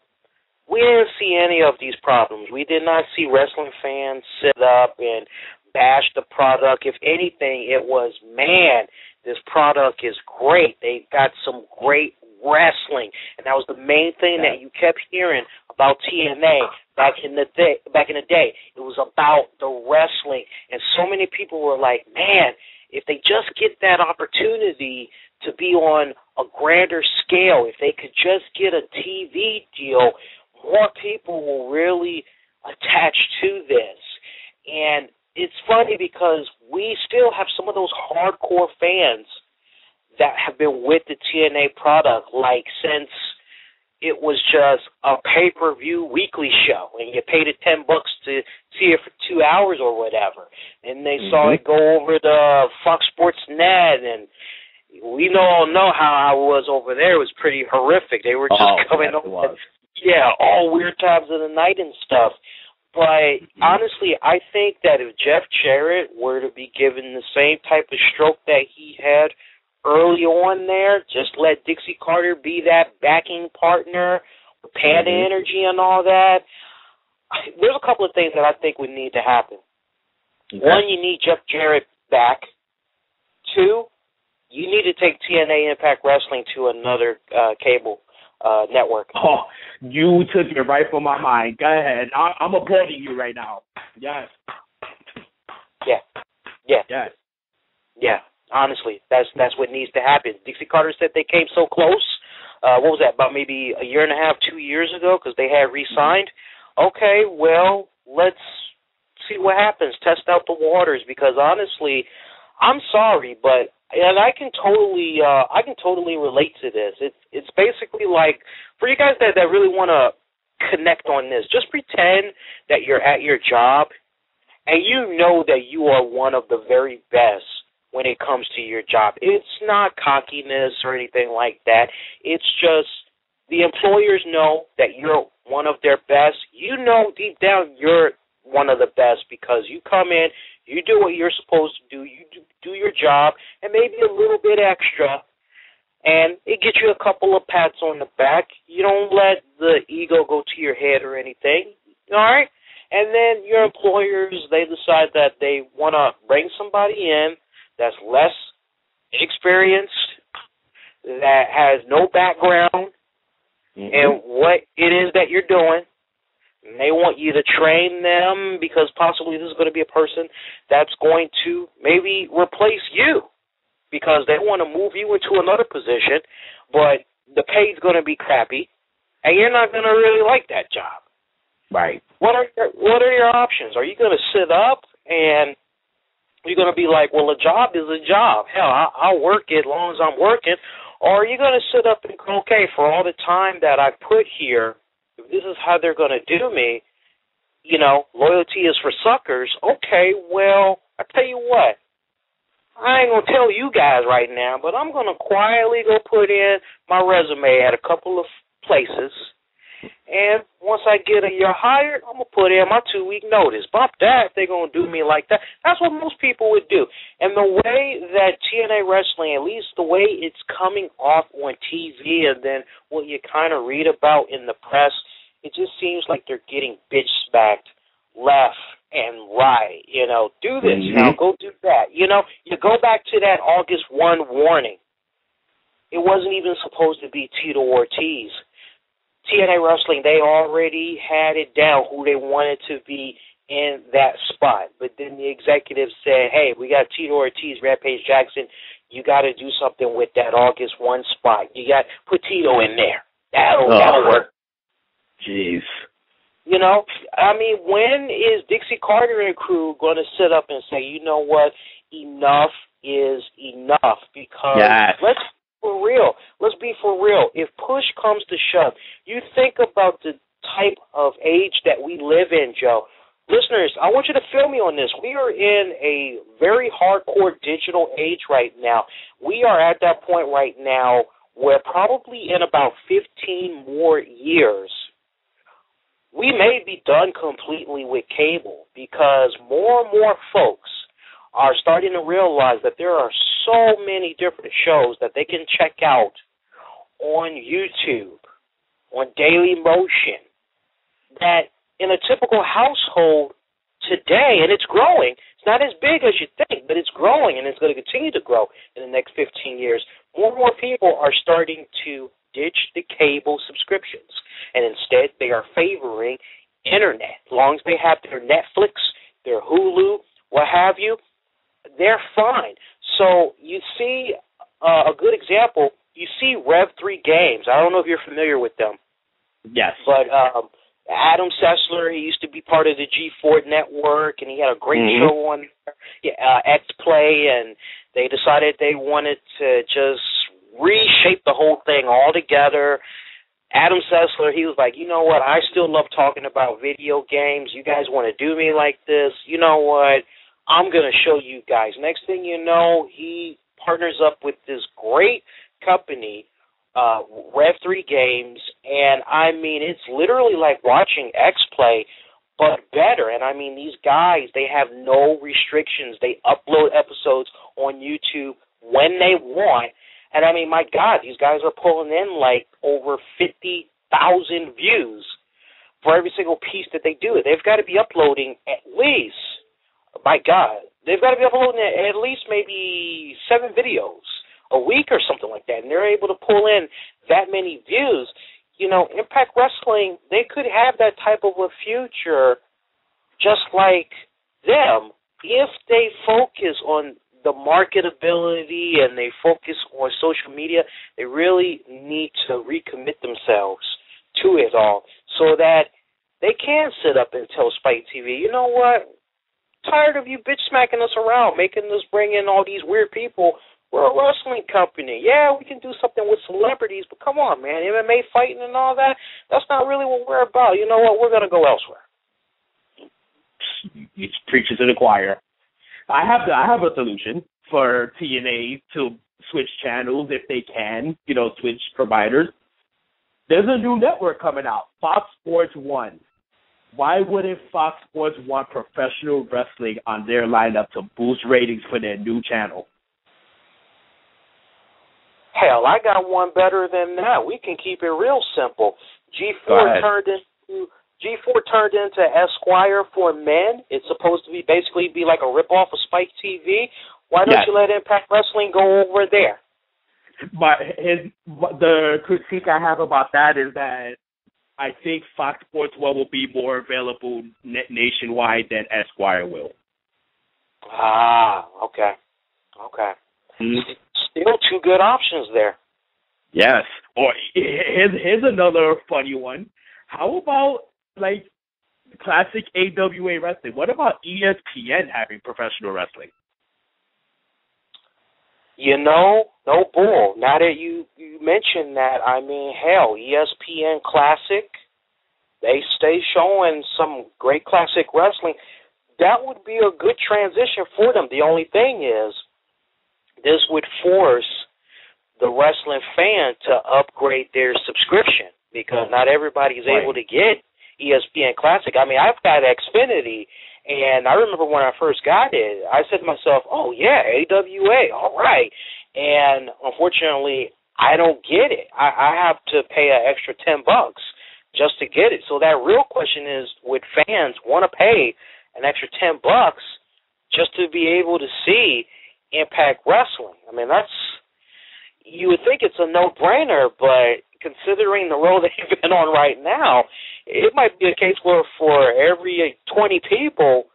we didn't see any of these problems. We did not see wrestling fans sit up and bash the product. If anything, it was, man, this product is great. They've got some great wrestling. And that was the main thing that you kept hearing about TNA back in the day. It was about the wrestling. And so many people were like, man, if they just get that opportunity to be on a grander scale, if they could just get a TV deal, more people will really attach to this. And it's funny because we still have some of those hardcore fans that have been with the TNA product, like since it was just a pay-per-view weekly show, and you paid it $10 to see it for 2 hours or whatever. And they saw it go over to Fox Sports Net, and we all know how I was over there. It was pretty horrific. They were just coming over. Yeah, all weird times of the night and stuff. But honestly, I think that if Jeff Jarrett were to be given the same type of stroke that he had early on there, just let Dixie Carter be that backing partner, pad energy and all that, there's a couple of things that I think would need to happen. Okay. One, you need Jeff Jarrett back. Two, you need to take TNA Impact Wrestling to another cable network. Oh, you took it right from my mind. Go ahead. I'm applauding you right now. Yes. Yeah. Honestly, that's what needs to happen. Dixie Carter said they came so close. What was that, about maybe a year and a half, 2 years ago, because they had re-signed? Okay, well, let's see what happens. Test out the waters, because honestly, I'm sorry, but and I can totally relate to this. It's basically like, for you guys that really want to connect on this, just pretend that you're at your job and you know that you are one of the very best when it comes to your job. It's not cockiness or anything like that. It's just the employers know that you're one of their best. You know deep down you're one of the best because you come in, you do what you're supposed to do, you do your job, and maybe a little bit extra, and it gets you a couple of pats on the back. You don't let the ego go to your head or anything, all right? And then your employers, they decide that they want to bring somebody in that's less experienced, that has no background in what it is that you're doing. And they want you to train them because possibly this is going to be a person that's going to maybe replace you because they want to move you into another position, but the pay's going to be crappy, and you're not going to really like that job. Right. What are your options? Are you going to sit up and you're going to be like, well, a job is a job. Hell, I'll work it as long as I'm working. Or are you going to sit up and go, okay, for all the time that I put here, if this is how they're going to do me, loyalty is for suckers. Okay, well, I tell you what, I ain't going to tell you guys right now, but I'm going to quietly go put in my resume at a couple of places. And once I get a year hired, I'm going to put in my 2-week notice. Bump that, they're going to do me like that. That's what most people would do. And the way that TNA Wrestling, at least the way it's coming off on TV and then what you kind of read about in the press, it just seems like they're getting bitch-smacked left and right. You know, do this, now go do that. You know, you go back to that August 1 warning. It wasn't even supposed to be Tito Ortiz. TNA Wrestling, they already had it down who they wanted to be in that spot. But then the executives said, hey, we got Tito Ortiz, Rampage Jackson. You got to do something with that August 1 spot. You got to put Tito in there. That'll work. Jeez. You know, I mean, when is Dixie Carter and crew going to sit up and say, you know what, enough is enough? Because let's be for real. If push comes to shove, you think about the type of age that we live in, Joe. Listeners, I want you to feel me on this. We are in a very hardcore digital age right now. We are at that point right now where probably in about 15 more years, we may be done completely with cable because more and more folks are starting to realize that there are so many different shows that they can check out on YouTube, on Daily Motion, that in a typical household today, and it's growing, it's not as big as you think, but it's growing, and it's going to continue to grow in the next 15 years. More and more people are starting to ditch the cable subscriptions, and instead they are favoring internet. As long as they have their Netflix, their Hulu, what have you, they're fine. So you see a good example, you see Rev3 Games. I don't know if you're familiar with them. Yes. But Adam Sessler, he used to be part of the G4 network, and he had a great show on X-Play, and they decided they wanted to just reshape the whole thing altogether. Adam Sessler, he was like, you know what, I still love talking about video games. You guys want to do me like this? You know what, I'm going to show you guys. Next thing you know, he partners up with this great company, Rev3 Games, and I mean, it's literally like watching X-Play, but better. And I mean, these guys, they have no restrictions. They upload episodes on YouTube when they want. And I mean, my God, these guys are pulling in like over 50,000 views for every single piece that they do. They've got to be uploading at least, my God, they've got to be uploading at least maybe 7 videos a week or something like that. And they're able to pull in that many views. You know, Impact Wrestling, they could have that type of a future just like them if they focus on the marketability and they focus on social media. They really need to recommit themselves to it all so that they can sit up and tell Spike TV, you know what, tired of you bitch smacking us around, making us bring in all these weird people. We're a wrestling company. Yeah, we can do something with celebrities, but come on, man, MMA fighting and all that, that's not really what we're about. You know what, we're going to go elsewhere. It's preaching to the choir. I have a solution for TNA to switch channels if they can, you know, switch providers. There's a new network coming out, Fox Sports 1. Why wouldn't Fox Sports want professional wrestling on their lineup to boost ratings for their new channel? Hell, I got one better than that. We can keep it real simple. G4 turned into Esquire for men. It's supposed to be basically be like a ripoff of Spike TV. Why don't you let Impact Wrestling go over there? But the critique I have about that is that I think Fox Sports 1 will be more available nationwide than Esquire will. Ah, okay. Still 2 good options there. Yes. Or here's another funny one. How about, like, classic AWA wrestling? What about ESPN having professional wrestling? You know, no bull. Now that you mentioned that, I mean, hell, ESPN Classic, they stay showing some great classic wrestling. That would be a good transition for them. The only thing is, this would force the wrestling fan to upgrade their subscription. because not everybody's able to get ESPN Classic. I mean, I've got Xfinity, and I remember when I first got it, I said to myself, oh, yeah, AWA, all right. And unfortunately, I don't get it. I have to pay an extra $10 just to get it. So that real question is, would fans want to pay an extra $10 just to be able to see Impact Wrestling? I mean, you would think it's a no-brainer, but considering the road they've been on right now, it might be a case where for every 20 people,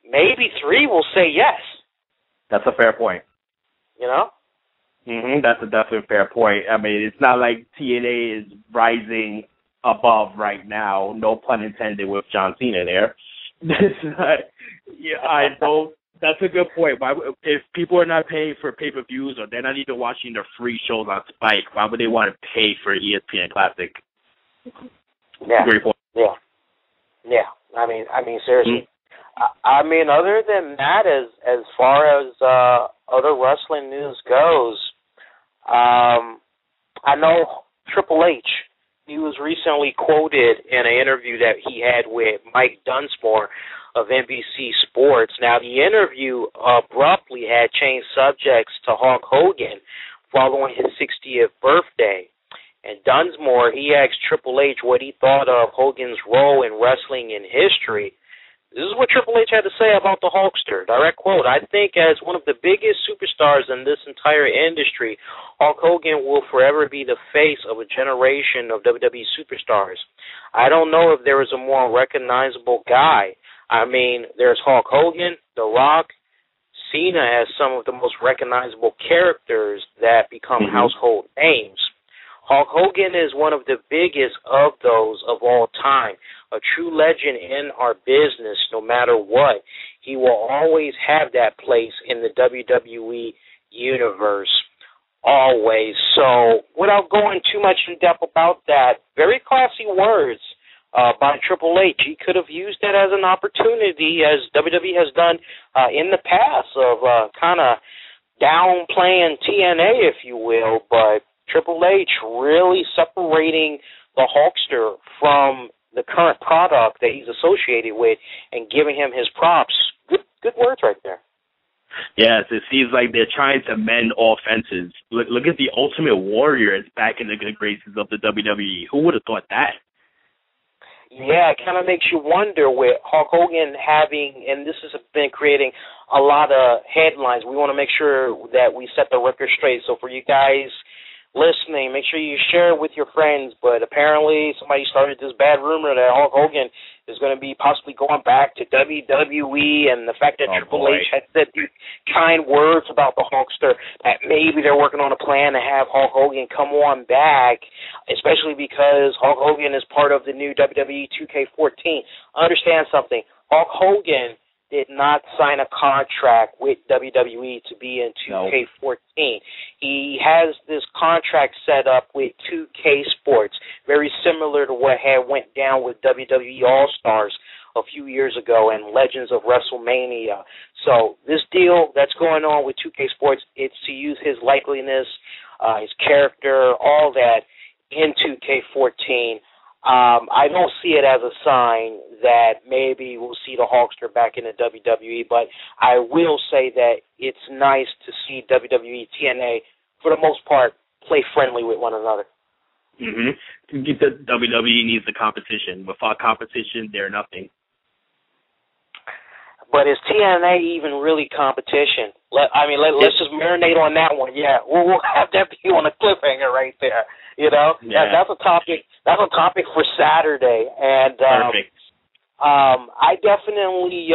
maybe 3 will say yes. That's a fair point. You know? That's a definitely fair point. I mean, it's not like TNA is rising above right now, no pun intended with John Cena there. I don't. That's a good point. Why, if people are not paying for pay-per-views or they're not even watching their free shows on Spike, why would they want to pay for ESPN Classic? Yeah. Great point. Yeah. I mean, seriously. I mean, other than that, as far as other wrestling news goes, I know Triple H. He was recently quoted in an interview that he had with Mike Dunsmore of NBC Sports. Now, the interview abruptly had changed subjects to Hulk Hogan following his 60th birthday. And Dunsmore, he asked Triple H what he thought of Hogan's role in wrestling in history. This is what Triple H had to say about the Hulkster. Direct quote, I think as one of the biggest superstars in this entire industry, Hulk Hogan will forever be the face of a generation of WWE superstars. I don't know if there is a more recognizable guy. I mean, there's Hulk Hogan, The Rock, Cena as some of the most recognizable characters that become household names. Hulk Hogan is one of the biggest of those of all time, a true legend in our business no matter what. He will always have that place in the WWE universe, always. So without going too much in depth about that, very classy words by Triple H. He could have used that as an opportunity, as WWE has done in the past, of kind of downplaying TNA, if you will, but Triple H really separating the Hulkster from the current product that he's associated with and giving him his props. Good words right there. Yes, it seems like they're trying to mend all fences. Look at the Ultimate Warrior is back in the good graces of the WWE. Who would have thought that? Yeah, it kind of makes you wonder with Hulk Hogan having, and this has been creating a lot of headlines. We want to make sure that we set the record straight. So for you guys listening, make sure you share it with your friends. But apparently somebody started this bad rumor that Hulk Hogan is going to be possibly going back to WWE, and the fact that Triple H had said these kind words about the Hulkster, that maybe they're working on a plan to have Hulk Hogan come on back, especially because Hulk Hogan is part of the new WWE 2K14. Understand something. Hulk Hogan did not sign a contract with WWE to be in 2K14. He has this contract set up with 2K Sports, very similar to what had went down with WWE All-Stars a few years ago and Legends of WrestleMania. So this deal that's going on with 2K Sports, it's to use his likeliness, his character, all that in 2K14. I don't see it as a sign that maybe we'll see the Hulkster back in the WWE, but I will say that it's nice to see WWE, TNA, for the most part, play friendly with one another. The WWE needs the competition. Without competition, they're nothing. But is TNA even really competition? Let's just marinate on that one. Yeah, we'll have that be on a cliffhanger right there. You know, that's a topic. That's a topic for Saturday. And perfect. I definitely,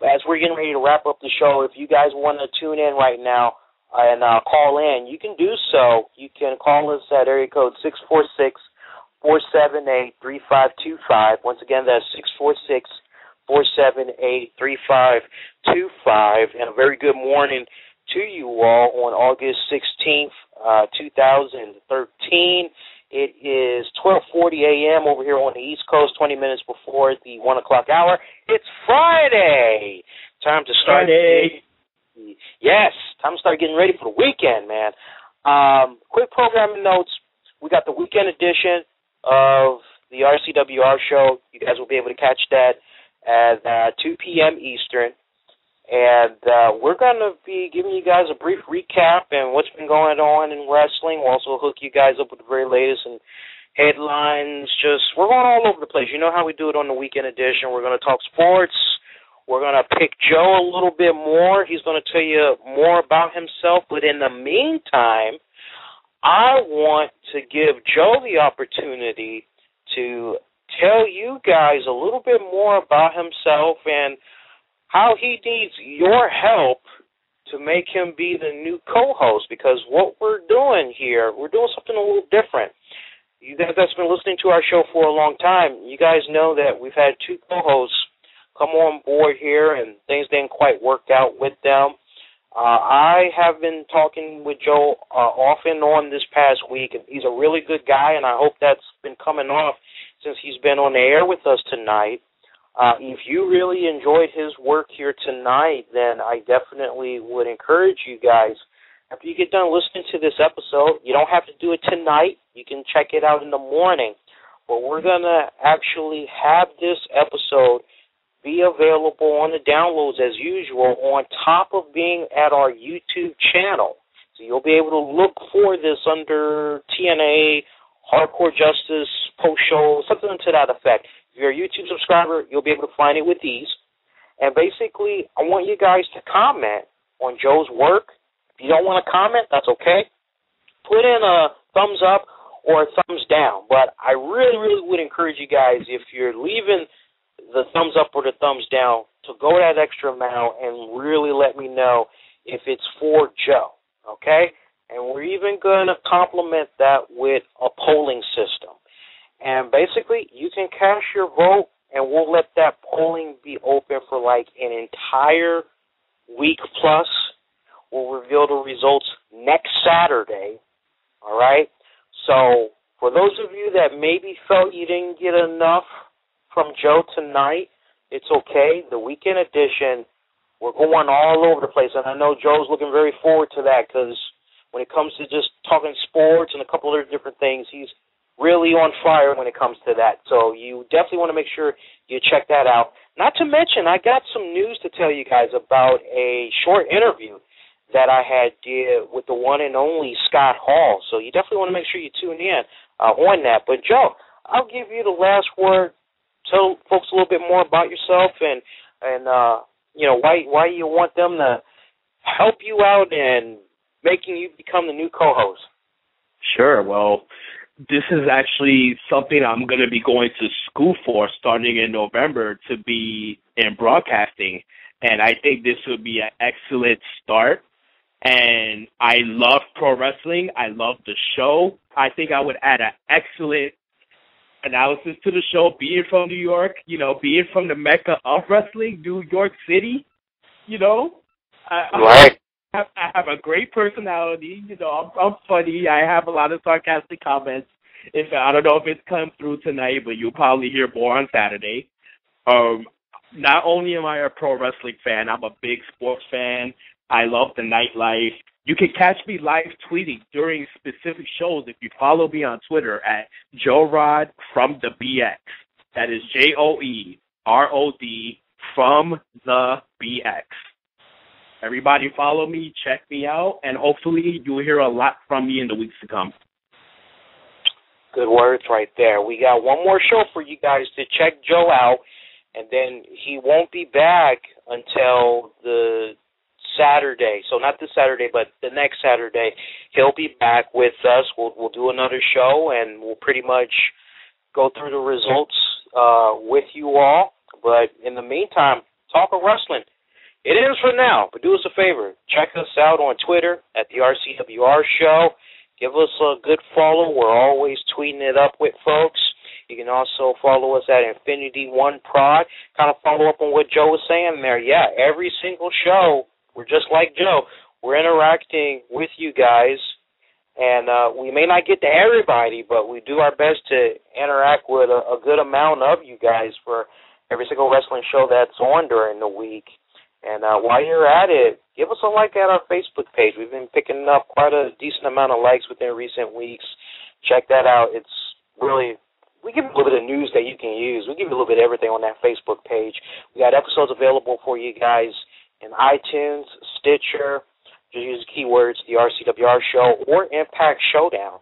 as we're getting ready to wrap up the show, if you guys want to tune in right now and call in, you can do so. You can call us at area code 646-478-3525. Once again, that's 646-478-3525. And a very good morning to you all on August 16th, 2013. It is 12:40 a.m. over here on the East Coast, 20 minutes before the 1 o'clock hour. It's Friday. Time to start. Friday. Yes, time to start getting ready for the weekend, man. Quick programming notes. We got the weekend edition of the RCWR show. You guys will be able to catch that at 2 p.m. Eastern. And we're going to be giving you guys a brief recap and what's been going on in wrestling. We'll also hook you guys up with the very latest and headlines. We're going all over the place. You know how we do it on the weekend edition. We're going to talk sports. We're going to pick Joe a little bit more. He's going to tell you more about himself. But in the meantime, I want to give Joe the opportunity to tell you guys a little bit more about himself and how he needs your help to make him be the new co-host, because what we're doing here, we're doing something a little different. You guys that's been listening to our show for a long time, you guys know that we've had two co-hosts come on board here and things didn't quite work out with them. I have been talking with Joe off and on this past week, and he's a really good guy, and I hope that's been coming off since he's been on the air with us tonight. If you really enjoyed his work here tonight, then I definitely would encourage you guys, after you get done listening to this episode, you don't have to do it tonight. You can check it out in the morning. But we're going to actually have this episode be available on the downloads as usual on top of being at our YouTube channel. So you'll be able to look for this under TNA, Hardcore Justice, post-show, something to that effect. If you're a YouTube subscriber, you'll be able to find it with ease. And basically, I want you guys to comment on Joe's work. If you don't want to comment, that's okay. Put in a thumbs up or a thumbs down. But I really, really would encourage you guys, if you're leaving the thumbs up or the thumbs down, to go that extra mile and really let me know if it's for Joe, okay? And we're even going to complement that with a polling system. And basically, you can cast your vote, and we'll let that polling be open for like an entire week plus. We'll reveal the results next Saturday, all right? So for those of you that maybe felt you didn't get enough from Joe tonight, it's okay. The weekend edition, we're going all over the place, and I know Joe's looking very forward to that, because when it comes to just talking sports and a couple other different things, he's really on fire when it comes to that. So you definitely want to make sure you check that out. Not to mention, I got some news to tell you guys about a short interview that I had did with the one and only Scott Hall. So you definitely want to make sure you tune in on that. But, Joe, I'll give you the last word. Tell folks a little bit more about yourself and you know, why you want them to help you out and making you become the new co-host. Sure. Well, this is actually something I'm going to be going to school for starting in November, to be in broadcasting. And I think this would be an excellent start. And I love pro wrestling. I love the show. I think I would add an excellent analysis to the show, being from New York, you know, being from the Mecca of wrestling, New York City, you know. Right. I have a great personality. You know, I'm funny. I have a lot of sarcastic comments. I don't know if it's come through tonight, but you'll probably hear more on Saturday. Not only am I a pro wrestling fan, I'm a big sports fan. I love the nightlife. You can catch me live tweeting during specific shows if you follow me on Twitter at Joe Rod from the BX. That is JOEROD from the BX. Everybody follow me, check me out, and hopefully you'll hear a lot from me in the weeks to come. Good words right there. We got one more show for you guys to check Joe out, and then he won't be back until the Saturday. So not this Saturday, but the next Saturday. He'll be back with us. We'll do another show, and we'll pretty much go through the results with you all. But in the meantime, talk of wrestling. It is for now, but do us a favor. Check us out on Twitter at the RCWR Show. Give us a good follow. We're always tweeting it up with folks. You can also follow us at Infinity One Prod. Kind of follow up on what Joe was saying there. Yeah, every single show, we're just like Joe. We're interacting with you guys, and we may not get to everybody, but we do our best to interact with a good amount of you guys for every single wrestling show that's on during the week. And while you're at it, give us a like at our Facebook page. We've been picking up quite a decent amount of likes within recent weeks. Check that out. It's really we give you a little bit of news that you can use. We give you a little bit of everything on that Facebook page. We got episodes available for you guys in iTunes, Stitcher. Just use keywords, the RCWR Show or Impact Showdown,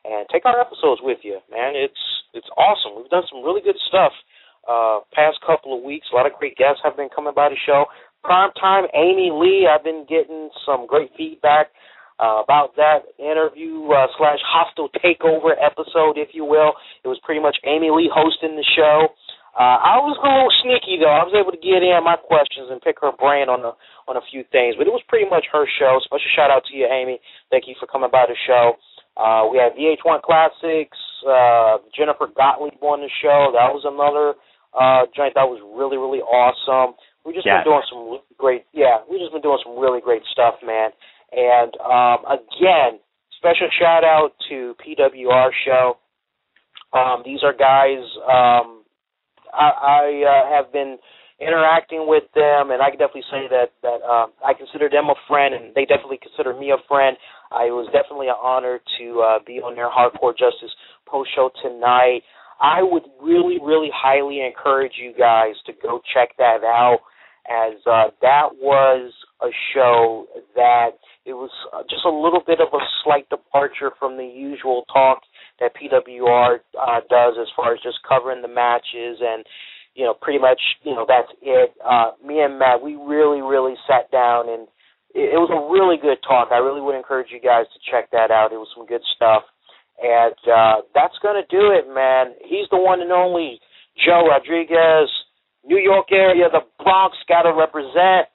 and take our episodes with you, man. It's awesome. We've done some really good stuff past couple of weeks. A lot of great guests have been coming by the show. Primetime Amy Lee, I've been getting some great feedback about that interview / hostile takeover episode, if you will. It was pretty much Amy Lee hosting the show. I was a little sneaky, though. I was able to get in my questions and pick her brain on a few things, but it was pretty much her show. Special shout-out to you, Amy. Thank you for coming by the show. We had VH1 Classics, Jennifer Gottlieb on the show. That was another joint that was really, really awesome. We've just been doing some really great, we've just been doing some really great stuff, man. And, again, special shout-out to PWR Show. These are guys, I have been interacting with them, and I can definitely say that I consider them a friend, and they definitely consider me a friend. It was definitely an honor to be on their Hardcore Justice post-show tonight. I would really, really highly encourage you guys to go check that out, as that was a show that it was just a little bit of a slight departure from the usual talk that PWR does as far as just covering the matches and, pretty much, that's it. Me and Matt, we really, really sat down, and it was a really good talk. I really would encourage you guys to check that out. It was some good stuff. And that's going to do it, man. He's the one and only Joe Rodriguez, New York area, the Bronx, got to represent.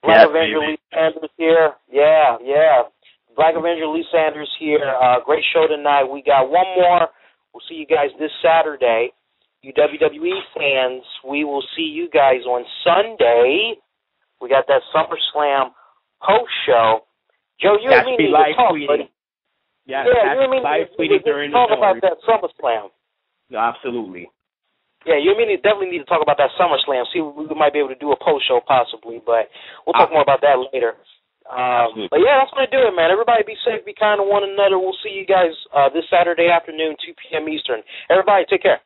Black Avenger Lee Sanders here. Yeah. Black Avenger Lee Sanders here. Great show tonight. We got one more. We'll see you guys this Saturday. You WWE fans, we will see you guys on Sunday. We got that SummerSlam post show. Joe, you and me need to talk, buddy. You and me need to talk about that SummerSlam. Absolutely. Yeah, you and me definitely need to talk about that SummerSlam. See, we might be able to do a post show possibly, but we'll talk more about that later. But yeah, that's going to do it, man. Everybody be safe, be kind to one another. We'll see you guys this Saturday afternoon, 2 p.m. Eastern. Everybody, take care.